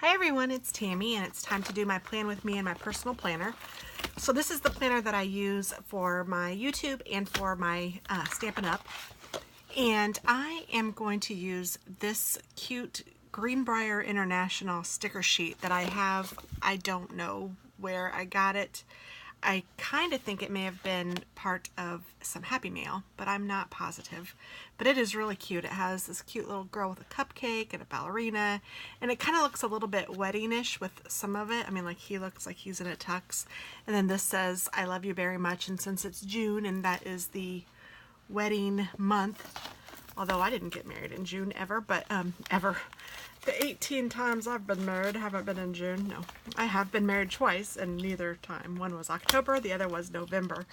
Hi everyone, it's Tammy and it's time to do my plan with me and my personal planner. So this is the planner that I use for my YouTube and for my Stampin' Up! And I am going to use this cute Greenbrier International sticker sheet that I have. I don't know where I got it. I kind of think it may have been part of some Happy Mail, but I'm not positive. But it is really cute. It has this cute little girl with a cupcake and a ballerina, and it kind of looks a little bit wedding-ish with some of it. I mean, like he looks like he's in a tux. And then this says, "I love you very much," and since it's June and that is the wedding month, although I didn't get married in June ever, but ever. The 18 times I've been married haven't been in June. No, I have been married twice, and neither time. One was October, the other was November.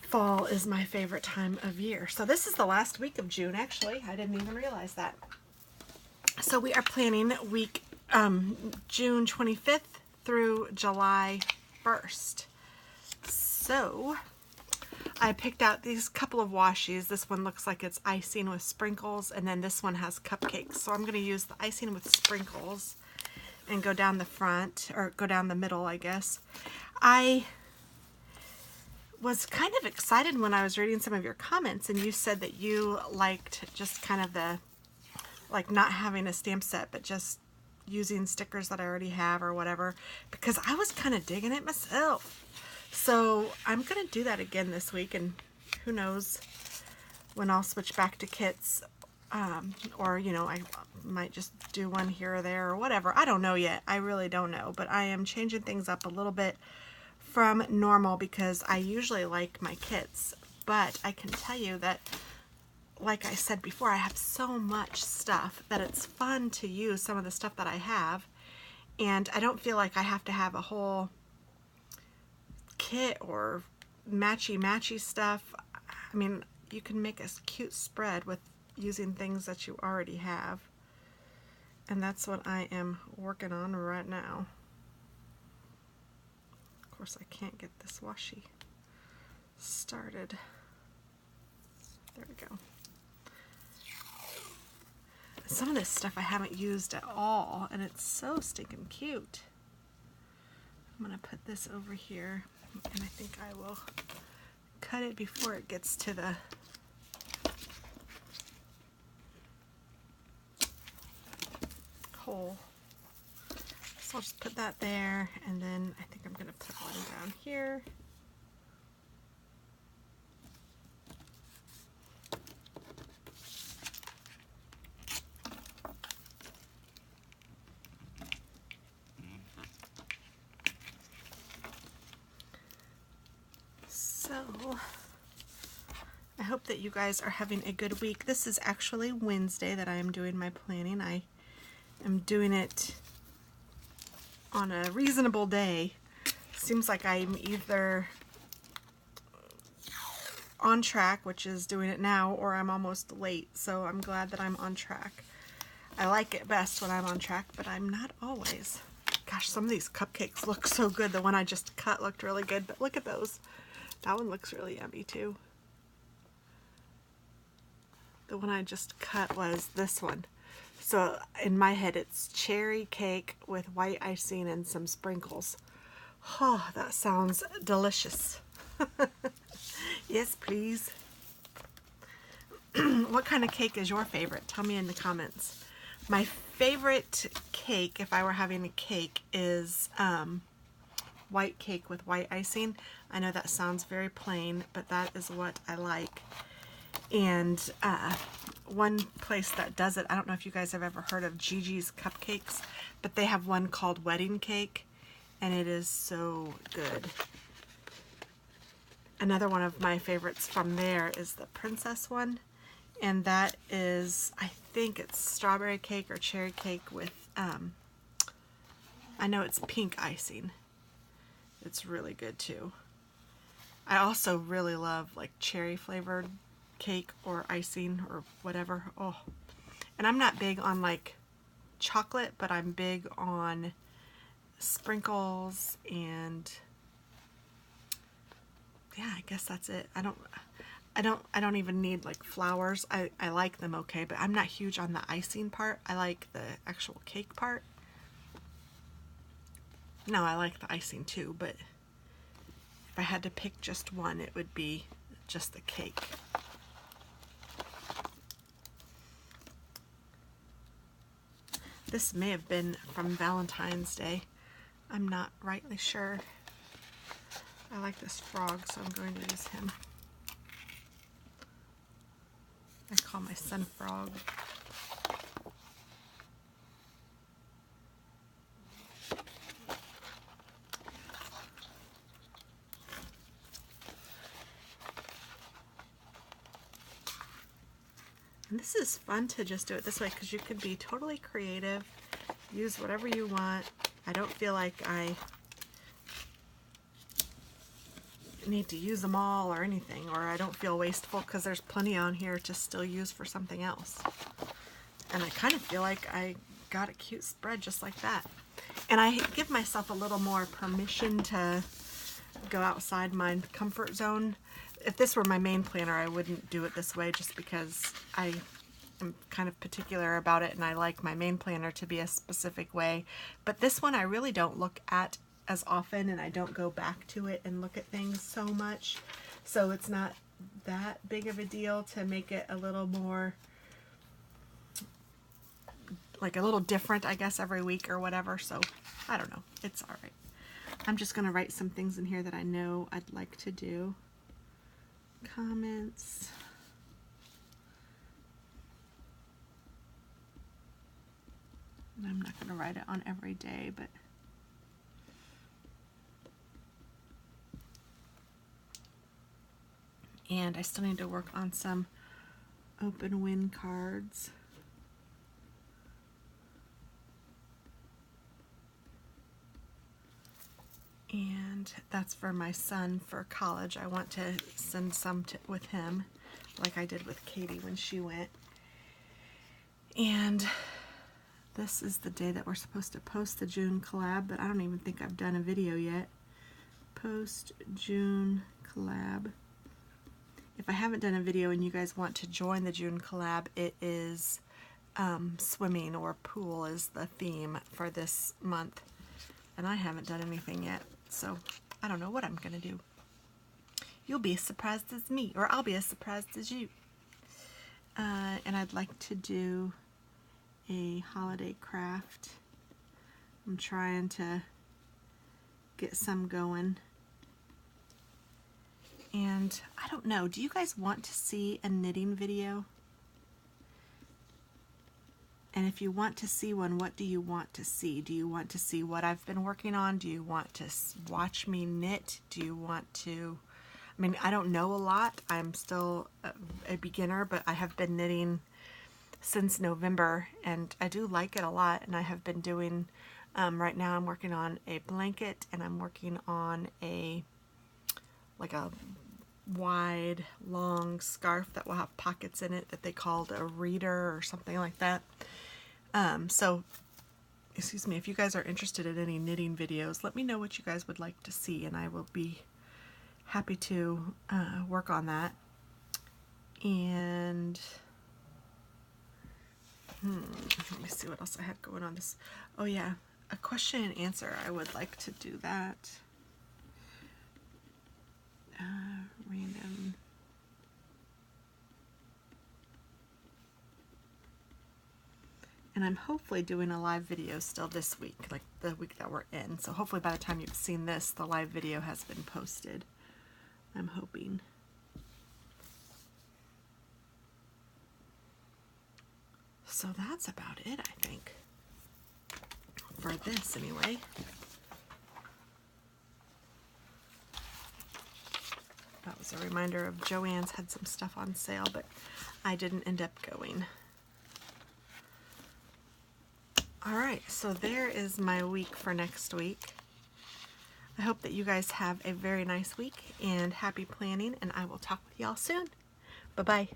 Fall is my favorite time of year. So this is the last week of June, actually. I didn't even realize that. So we are planning week June 25th through July 1st. So I picked out these couple of washies. This one looks like it's icing with sprinkles, and then this one has cupcakes. So I'm going to use the icing with sprinkles and go down the front, or go down the middle, I guess. I was kind of excited when I was reading some of your comments, and you said that you liked just kind of the, like not having a stamp set, but just using stickers that I already have or whatever, because I was kind of digging it myself. So I'm going to do that again this week, and who knows when I'll switch back to kits, or, you know, I might just do one here or there or whatever. I don't know yet. I really don't know, but I am changing things up a little bit from normal because I usually like my kits, but I can tell you that, like I said before, I have so much stuff that it's fun to use some of the stuff that I have, and I don't feel like I have to have a whole kit or matchy stuff. I mean, you can make a cute spread with using things that you already have, and that's what I am working on right now. Of course, I can't get this washi started. There we go. Some of this stuff I haven't used at all, and it's so stinking cute. I'm gonna put this over here, and I think I will cut it before it gets to the hole. So I'll just put that there, and then I think I'm going to put one down here. So I hope that you guys are having a good week. This is actually Wednesday that I am doing my planning. I am doing it on a reasonable day. Seems like I'm either on track, which is doing it now, or I'm almost late, so I'm glad that I'm on track. I like it best when I'm on track, but I'm not always. Gosh, some of these cupcakes look so good. The one I just cut looked really good, but look at those. That one looks really yummy too. The one I just cut was this one. So in my head, it's cherry cake with white icing and some sprinkles. Oh, that sounds delicious. Yes, please. What kind of cake is your favorite? Tell me in the comments. My favorite cake, if I were having a cake, is white cake with white icing. I know that sounds very plain, but that is what I like. And one place that does it, I don't know if you guys have ever heard of Gigi's Cupcakes, but they have one called Wedding Cake, and it is so good. Another one of my favorites from there is the Princess one, and that is, I think it's strawberry cake or cherry cake with, I know it's pink icing. It's really good too. I also really love like cherry flavored cake or icing or whatever. Oh, and I'm not big on like chocolate, but I'm big on sprinkles, and yeah, I guess that's it. I don't even need like flowers. I like them okay, but I'm not huge on the icing part. I like the actual cake part. No, I like the icing too, but if I had to pick just one, it would be just the cake. This may have been from Valentine's Day. I'm not rightly sure. I like this frog, so I'm going to use him. I call my son Frog. And this is fun to just do it this way because you could be totally creative, use whatever you want. I don't feel like I need to use them all or anything, or I don't feel wasteful because there's plenty on here to still use for something else. And I kind of feel like I got a cute spread just like that. And I give myself a little more permission to go outside my comfort zone. If this were my main planner, I wouldn't do it this way just because I am kind of particular about it and I like my main planner to be a specific way. But this one I really don't look at as often, and I don't go back to it and look at things so much. So it's not that big of a deal to make it a little more, like a little different, I guess, every week or whatever. So I don't know. It's all right. I'm just going to write some things in here that I know I'd like to do. Comments. And I'm not going to write it on every day, but and I still need to work on some open win cards. And that's for my son for college. I want to send some with him, like I did with Katie when she went. And this is the day that we're supposed to post the June collab, but I don't even think I've done a video yet. Post June collab. If I haven't done a video and you guys want to join the June collab, it is swimming or pool is the theme for this month. And I haven't done anything yet, so I don't know what I'm going to do. You'll be as surprised as me, or I'll be as surprised as you. And I'd like to do a holiday craft. I'm trying to get some going. And I don't know, do you guys want to see a knitting video? And if you want to see one, what do you want to see? Do you want to see what I've been working on? Do you want to watch me knit? Do you want to, I mean, I don't know a lot. I'm still a beginner, but I have been knitting since November and I do like it a lot. And I have been doing, right now I'm working on a blanket and I'm working on like a wide, long scarf that will have pockets in it that they called a reader or something like that. So, excuse me, if you guys are interested in any knitting videos, let me know what you guys would like to see and I will be happy to work on that. And let me see what else I had going on this. Oh yeah, a question and answer. I would like to do that. Random. And I'm hopefully doing a live video still this week, like the week that we're in. So hopefully by the time you've seen this, the live video has been posted. I'm hoping. So that's about it, I think. For this, anyway. That was a reminder of Joann's had some stuff on sale, but I didn't end up going. Alright, so there is my week for next week. I hope that you guys have a very nice week and happy planning, and I will talk with y'all soon. Bye-bye.